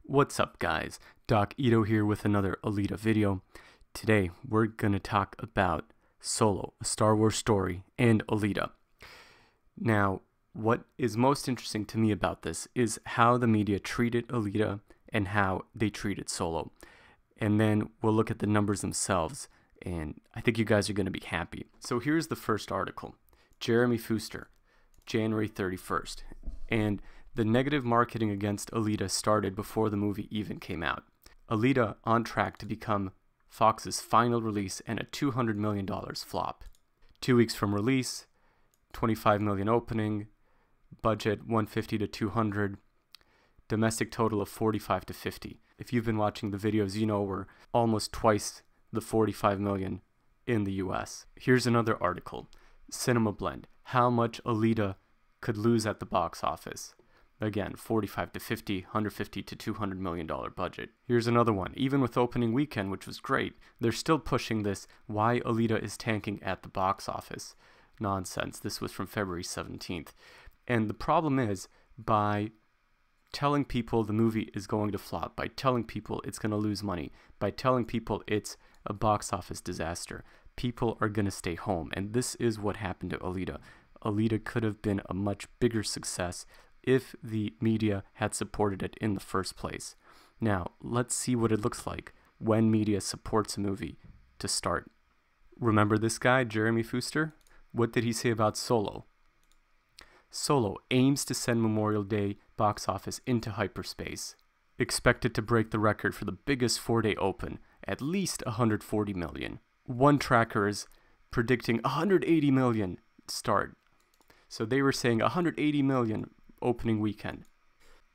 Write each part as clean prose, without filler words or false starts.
What's up guys, Doc Ito here with another Alita video. Today we're going to talk about Solo, a Star Wars story, and Alita. Now, what is most interesting to me about this is how the media treated Alita and how they treated Solo. And then we'll look at the numbers themselves, and I think you guys are going to be happy. So here's the first article. Jeremy Fuster, January 31st. And the negative marketing against Alita started before the movie even came out. Alita on track to become Fox's final release and a $200 million flop. 2 weeks from release, $25 million opening, budget 150 to 200, domestic total of 45 to 50. If you've been watching the videos, you know we're almost twice the 45 million in the US. Here's another article. Cinema Blend, how much Alita could lose at the box office. Again, 45 to 50, 150 to $200 million budget. Here's another one. Even with opening weekend, which was great, they're still pushing this why Alita is tanking at the box office nonsense. This was from February 17th. And the problem is, by telling people the movie is going to flop, by telling people it's going to lose money, by telling people it's a box office disaster, people are going to stay home. And this is what happened to Alita. Alita could have been a much bigger success if the media had supported it in the first place. Now, let's see what it looks like when media supports a movie to start. Remember this guy, Jeremy Fuster? What did he say about Solo? Solo aims to send Memorial Day box office into hyperspace. Expected to break the record for the biggest 4-day open, at least 140 million. One tracker is predicting 180 million start. So they were saying 180 million opening weekend.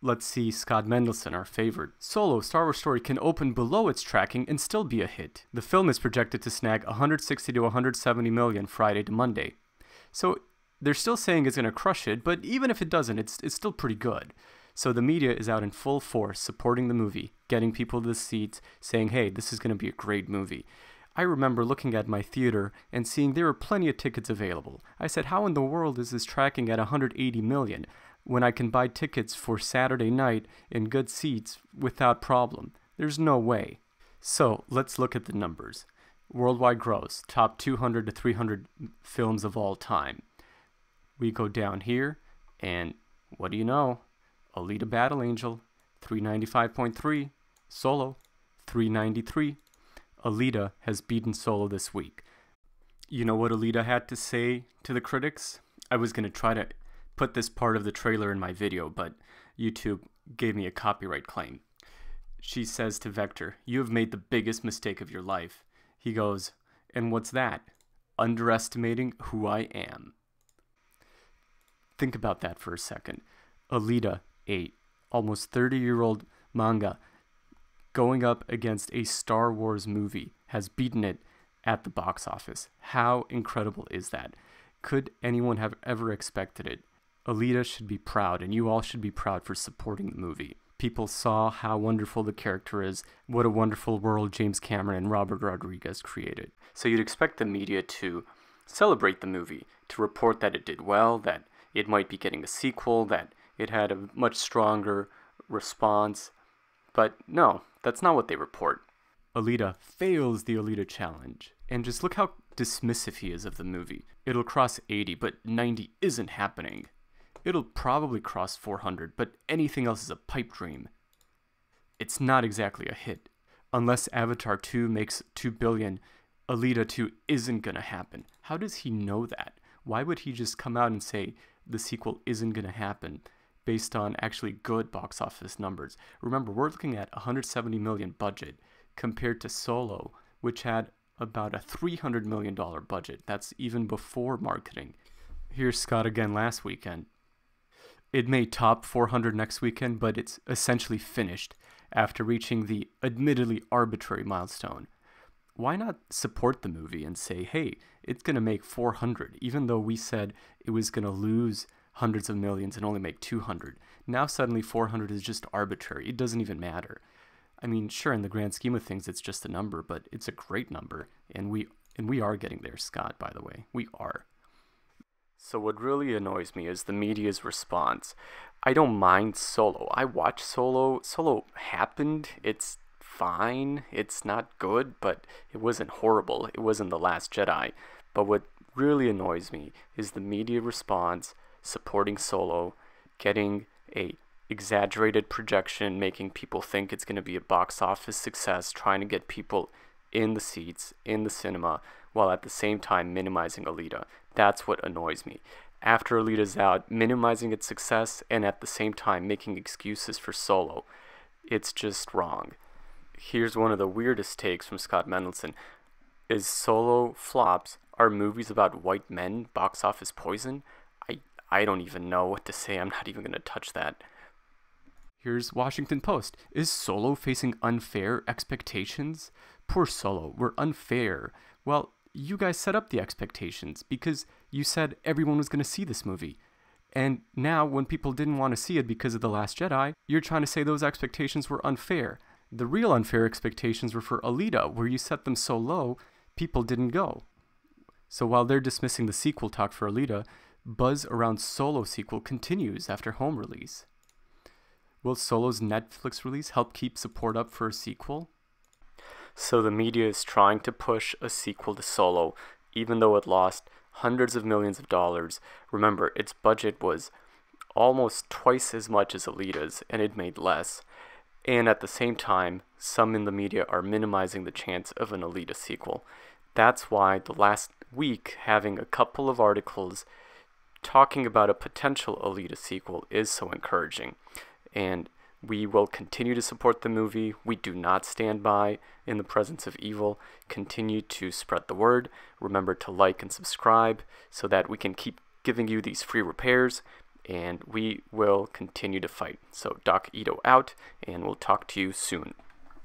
Let's see Scott Mendelson, our favorite. Solo, Star Wars story can open below its tracking and still be a hit. The film is projected to snag 160 to 170 million Friday to Monday. So they're still saying it's going to crush it, but even if it doesn't, it's still pretty good. So the media is out in full force supporting the movie, getting people to the seats, saying, hey, this is going to be a great movie. I remember looking at my theater and seeing there were plenty of tickets available. I said, how in the world is this tracking at 180 million when I can buy tickets for Saturday night in good seats without problem? There's no way. So let's look at the numbers. Worldwide gross, top 200 to 300 films of all time. We go down here, and what do you know? Alita Battle Angel, 395.3. Solo, 393. Alita has beaten Solo this week. You know what Alita had to say to the critics? I was going to try to put this part of the trailer in my video, but YouTube gave me a copyright claim. She says to Vector, "You have made the biggest mistake of your life." He goes, "And what's that?" "Underestimating who I am." Think about that for a second. Alita, a almost 30-year-old manga, going up against a Star Wars movie, has beaten it at the box office. How incredible is that? Could anyone have ever expected it? Alita should be proud, and you all should be proud for supporting the movie. People saw how wonderful the character is, what a wonderful world James Cameron and Robert Rodriguez created. So you'd expect the media to celebrate the movie, to report that it did well, that it might be getting a sequel, that it had a much stronger response. But no, that's not what they report. Alita fails the Alita challenge. And just look how dismissive he is of the movie. It'll cross 80, but 90 isn't happening. It'll probably cross 400, but anything else is a pipe dream. It's not exactly a hit. Unless Avatar 2 makes 2 billion, Alita 2 isn't gonna happen. How does he know that? Why would he just come out and say the sequel isn't gonna happen based on actually good box office numbers? Remember, we're looking at 170 million budget compared to Solo, which had about a $300 million budget. That's even before marketing. Here's Scott again last weekend. It may top 400 next weekend, but it's essentially finished after reaching the admittedly arbitrary milestone. Why not support the movie and say, hey, it's going to make 400, even though we said it was going to lose hundreds of millions and only make 200. Now suddenly 400 is just arbitrary. It doesn't even matter. I mean, sure, in the grand scheme of things, it's just a number, but it's a great number, and we are getting there, Scott, by the way. We are. So what really annoys me is the media's response. I don't mind Solo. I watched Solo. Solo happened. It's fine. It's not good, but it wasn't horrible. It wasn't The Last Jedi. But what really annoys me is the media response supporting Solo, getting a exaggerated projection, making people think it's going to be a box office success, trying to get people in the seats, in the cinema, while at the same time minimizing Alita. That's what annoys me. After Alita's out, minimizing its success and at the same time making excuses for Solo. It's just wrong. Here's one of the weirdest takes from Scott Mendelson. Is Solo flops are movies about white men box office poison? I don't even know what to say. I'm not even going to touch that. Here's Washington Post. Is Solo facing unfair expectations? Poor Solo, we're unfair. Well, you guys set up the expectations because you said everyone was going to see this movie. And now when people didn't want to see it because of The Last Jedi, you're trying to say those expectations were unfair. The real unfair expectations were for Alita, where you set them so low, people didn't go. So while they're dismissing the sequel talk for Alita, buzz around Solo sequel continues after home release. Will Solo's Netflix release help keep support up for a sequel? So the media is trying to push a sequel to Solo, even though it lost hundreds of millions of dollars. Remember, its budget was almost twice as much as Alita's, and it made less. And at the same time, some in the media are minimizing the chance of an Alita sequel. That's why the last week having a couple of articles talking about a potential Alita sequel is so encouraging. And we will continue to support the movie. We do not stand by in the presence of evil. Continue to spread the word. Remember to like and subscribe so that we can keep giving you these free repairs, and we will continue to fight. So Doc Ito out, and we'll talk to you soon.